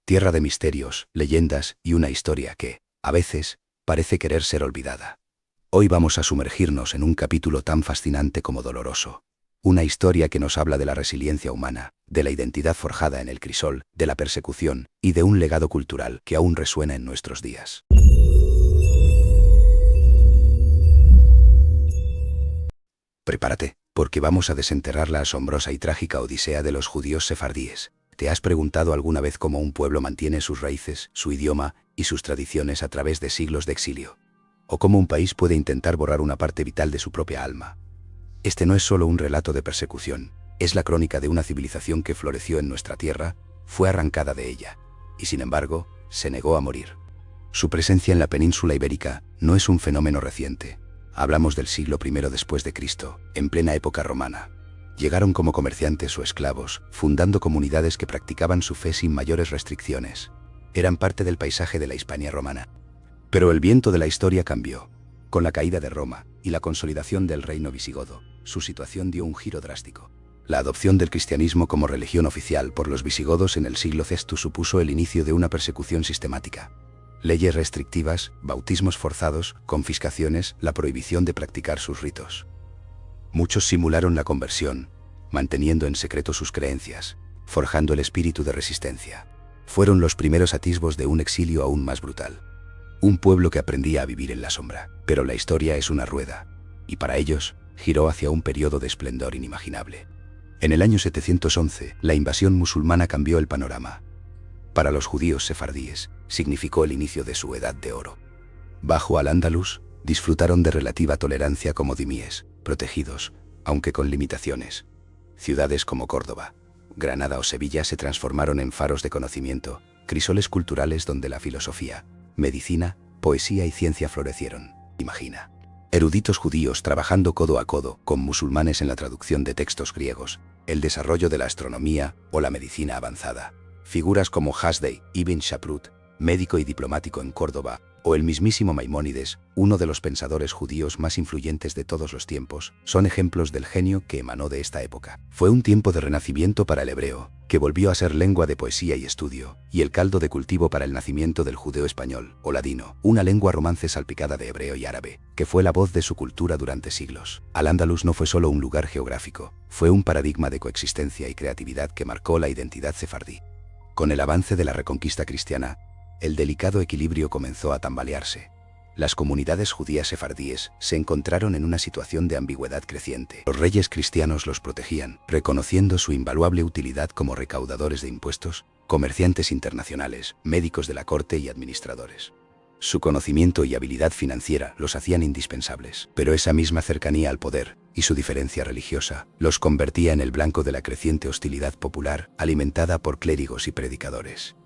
tierra de misterios, leyendas y una historia que, a veces, parece querer ser olvidada. Hoy vamos a sumergirnos en un capítulo tan fascinante como doloroso. Una historia que nos habla de la resiliencia humana, de la identidad forjada en el crisol, de la persecución y de un legado cultural que aún resuena en nuestros días. Prepárate, porque vamos a desenterrar la asombrosa y trágica odisea de los judíos sefardíes. ¿Te has preguntado alguna vez cómo un pueblo mantiene sus raíces, su idioma y sus tradiciones a través de siglos de exilio? ¿O cómo un país puede intentar borrar una parte vital de su propia alma? Este no es solo un relato de persecución, es la crónica de una civilización que floreció en nuestra tierra, fue arrancada de ella, y sin embargo, se negó a morir. Su presencia en la península ibérica no es un fenómeno reciente. Hablamos del siglo I después de Cristo, en plena época romana. Llegaron como comerciantes o esclavos, fundando comunidades que practicaban su fe sin mayores restricciones. Eran parte del paisaje de la Hispania romana. Pero el viento de la historia cambió. Con la caída de Roma y la consolidación del reino visigodo, su situación dio un giro drástico. La adopción del cristianismo como religión oficial por los visigodos en el siglo VI supuso el inicio de una persecución sistemática. Leyes restrictivas, bautismos forzados, confiscaciones, la prohibición de practicar sus ritos. Muchos simularon la conversión, manteniendo en secreto sus creencias, forjando el espíritu de resistencia. Fueron los primeros atisbos de un exilio aún más brutal. Un pueblo que aprendía a vivir en la sombra. Pero la historia es una rueda, y para ellos, giró hacia un periodo de esplendor inimaginable. En el año 711, la invasión musulmana cambió el panorama. Para los judíos sefardíes, significó el inicio de su edad de oro. Bajo Al-Ándalus, disfrutaron de relativa tolerancia como dhimíes, protegidos, aunque con limitaciones. Ciudades como Córdoba, Granada o Sevilla se transformaron en faros de conocimiento, crisoles culturales donde la filosofía, medicina, poesía y ciencia florecieron. Imagina. Eruditos judíos trabajando codo a codo con musulmanes en la traducción de textos griegos, el desarrollo de la astronomía o la medicina avanzada. Figuras como Hasdai ibn Shaprut, médico y diplomático en Córdoba, o el mismísimo Maimónides, uno de los pensadores judíos más influyentes de todos los tiempos, son ejemplos del genio que emanó de esta época. Fue un tiempo de renacimiento para el hebreo, que volvió a ser lengua de poesía y estudio, y el caldo de cultivo para el nacimiento del judeo español, o ladino, una lengua romance salpicada de hebreo y árabe, que fue la voz de su cultura durante siglos. Al-Ándalus no fue solo un lugar geográfico, fue un paradigma de coexistencia y creatividad que marcó la identidad sefardí. Con el avance de la reconquista cristiana, el delicado equilibrio comenzó a tambalearse. Las comunidades judías sefardíes se encontraron en una situación de ambigüedad creciente. Los reyes cristianos los protegían, reconociendo su invaluable utilidad como recaudadores de impuestos, comerciantes internacionales, médicos de la corte y administradores. Su conocimiento y habilidad financiera los hacían indispensables, pero esa misma cercanía al poder y su diferencia religiosa los convertía en el blanco de la creciente hostilidad popular alimentada por clérigos y predicadores.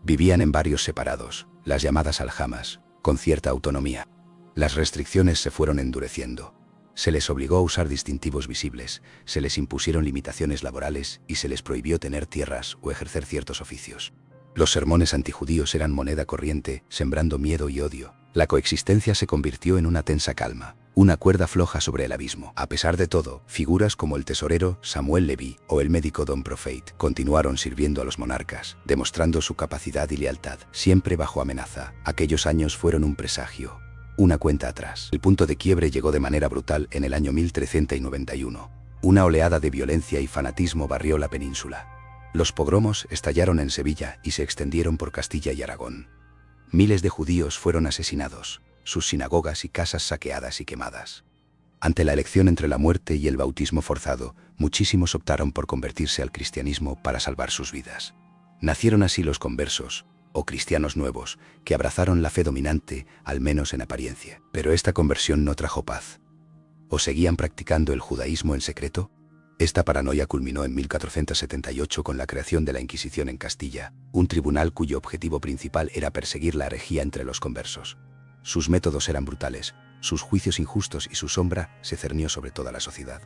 Vivían en barrios separados, las llamadas aljamas, con cierta autonomía. Las restricciones se fueron endureciendo. Se les obligó a usar distintivos visibles, se les impusieron limitaciones laborales y se les prohibió tener tierras o ejercer ciertos oficios. Los sermones antijudíos eran moneda corriente, sembrando miedo y odio. La coexistencia se convirtió en una tensa calma, una cuerda floja sobre el abismo. A pesar de todo, figuras como el tesorero Samuel Leví o el médico Don Prophet continuaron sirviendo a los monarcas, demostrando su capacidad y lealtad, siempre bajo amenaza. Aquellos años fueron un presagio, una cuenta atrás. El punto de quiebre llegó de manera brutal en el año 1391. Una oleada de violencia y fanatismo barrió la península. Los pogromos estallaron en Sevilla y se extendieron por Castilla y Aragón. Miles de judíos fueron asesinados, sus sinagogas y casas saqueadas y quemadas. Ante la elección entre la muerte y el bautismo forzado, muchísimos optaron por convertirse al cristianismo para salvar sus vidas. Nacieron así los conversos, o cristianos nuevos, que abrazaron la fe dominante, al menos en apariencia. Pero esta conversión no trajo paz. ¿O seguían practicando el judaísmo en secreto? Esta paranoia culminó en 1478 con la creación de la Inquisición en Castilla, un tribunal cuyo objetivo principal era perseguir la herejía entre los conversos. Sus métodos eran brutales, sus juicios injustos y su sombra se cernió sobre toda la sociedad.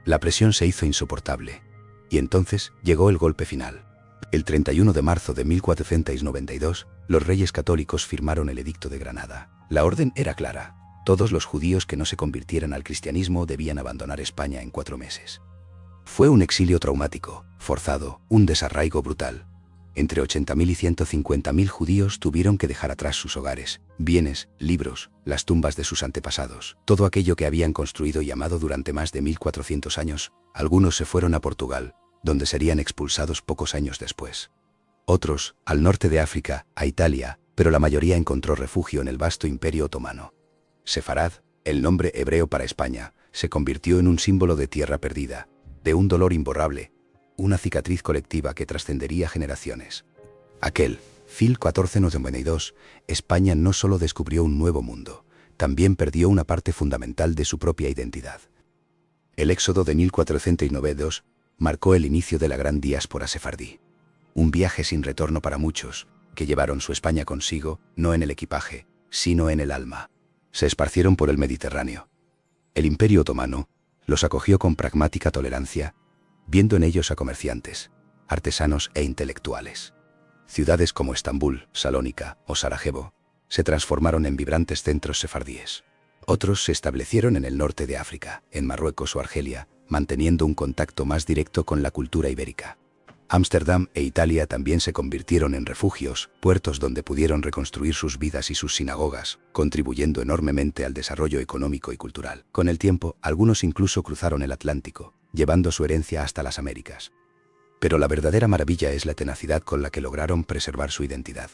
La presión se hizo insoportable, y entonces llegó el golpe final. El 31 de marzo de 1492, los reyes católicos firmaron el Edicto de Granada. La orden era clara. Todos los judíos que no se convirtieran al cristianismo debían abandonar España en 4 meses. Fue un exilio traumático, forzado, un desarraigo brutal. Entre 80.000 y 150.000 judíos tuvieron que dejar atrás sus hogares, bienes, libros, las tumbas de sus antepasados, todo aquello que habían construido y amado durante más de 1400 años. Algunos se fueron a Portugal, donde serían expulsados pocos años después. Otros, al norte de África, a Italia, pero la mayoría encontró refugio en el vasto Imperio Otomano. Sefarad, el nombre hebreo para España, se convirtió en un símbolo de tierra perdida, de un dolor imborrable, una cicatriz colectiva que trascendería generaciones. Aquel 1492, España no solo descubrió un nuevo mundo, también perdió una parte fundamental de su propia identidad. El éxodo de 1492 marcó el inicio de la gran diáspora sefardí. Un viaje sin retorno para muchos, que llevaron su España consigo, no en el equipaje, sino en el alma. Se esparcieron por el Mediterráneo. El Imperio Otomano los acogió con pragmática tolerancia, viendo en ellos a comerciantes, artesanos e intelectuales. Ciudades como Estambul, Salónica o Sarajevo se transformaron en vibrantes centros sefardíes. Otros se establecieron en el norte de África, en Marruecos o Argelia, manteniendo un contacto más directo con la cultura ibérica. Ámsterdam e Italia también se convirtieron en refugios, puertos donde pudieron reconstruir sus vidas y sus sinagogas, contribuyendo enormemente al desarrollo económico y cultural. Con el tiempo, algunos incluso cruzaron el Atlántico, llevando su herencia hasta las Américas. Pero la verdadera maravilla es la tenacidad con la que lograron preservar su identidad.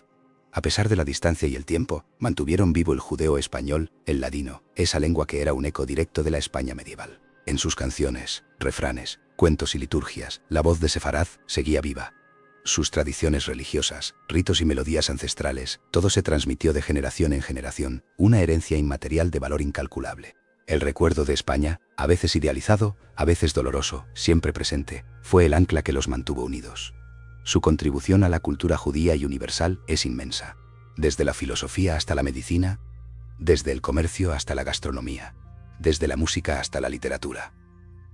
A pesar de la distancia y el tiempo, mantuvieron vivo el judeo español, el ladino, esa lengua que era un eco directo de la España medieval. En sus canciones, refranes, cuentos y liturgias, la voz de Sefarad seguía viva. Sus tradiciones religiosas, ritos y melodías ancestrales, todo se transmitió de generación en generación, una herencia inmaterial de valor incalculable. El recuerdo de España, a veces idealizado, a veces doloroso, siempre presente, fue el ancla que los mantuvo unidos. Su contribución a la cultura judía y universal es inmensa. Desde la filosofía hasta la medicina, desde el comercio hasta la gastronomía, desde la música hasta la literatura.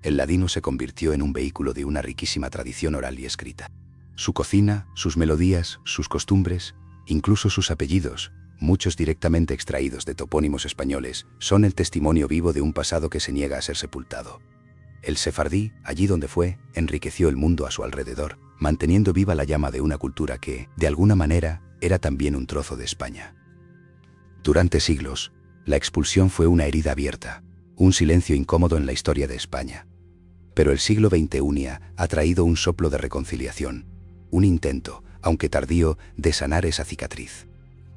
El ladino se convirtió en un vehículo de una riquísima tradición oral y escrita. Su cocina, sus melodías, sus costumbres, incluso sus apellidos, muchos directamente extraídos de topónimos españoles, son el testimonio vivo de un pasado que se niega a ser sepultado. El sefardí, allí donde fue, enriqueció el mundo a su alrededor, manteniendo viva la llama de una cultura que, de alguna manera, era también un trozo de España. Durante siglos, la expulsión fue una herida abierta, un silencio incómodo en la historia de España. Pero el siglo XXI ha traído un soplo de reconciliación, un intento, aunque tardío, de sanar esa cicatriz.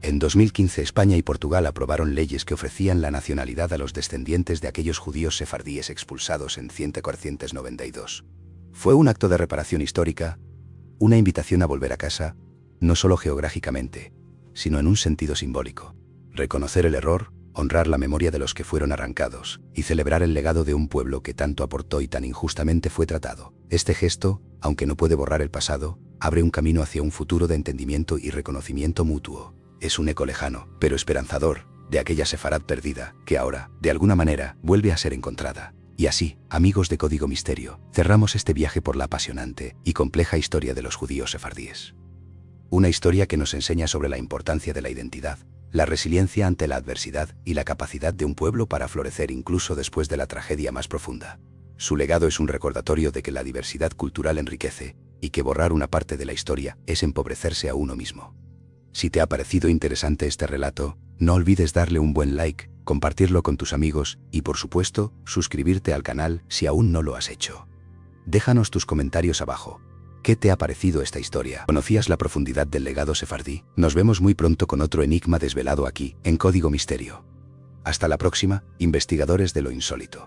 En 2015 España y Portugal aprobaron leyes que ofrecían la nacionalidad a los descendientes de aquellos judíos sefardíes expulsados en 1492. Fue un acto de reparación histórica, una invitación a volver a casa, no solo geográficamente, sino en un sentido simbólico. Reconocer el error, honrar la memoria de los que fueron arrancados y celebrar el legado de un pueblo que tanto aportó y tan injustamente fue tratado. Este gesto, aunque no puede borrar el pasado, abre un camino hacia un futuro de entendimiento y reconocimiento mutuo. Es un eco lejano, pero esperanzador, de aquella Sefarad perdida, que ahora, de alguna manera, vuelve a ser encontrada. Y así, amigos de Código Misterio, cerramos este viaje por la apasionante y compleja historia de los judíos sefardíes. Una historia que nos enseña sobre la importancia de la identidad, la resiliencia ante la adversidad y la capacidad de un pueblo para florecer incluso después de la tragedia más profunda. Su legado es un recordatorio de que la diversidad cultural enriquece y que borrar una parte de la historia es empobrecerse a uno mismo. Si te ha parecido interesante este relato, no olvides darle un buen like, compartirlo con tus amigos y, por supuesto, suscribirte al canal si aún no lo has hecho. Déjanos tus comentarios abajo. ¿Qué te ha parecido esta historia? ¿Conocías la profundidad del legado sefardí? Nos vemos muy pronto con otro enigma desvelado aquí, en Código Misterio. Hasta la próxima, investigadores de lo insólito.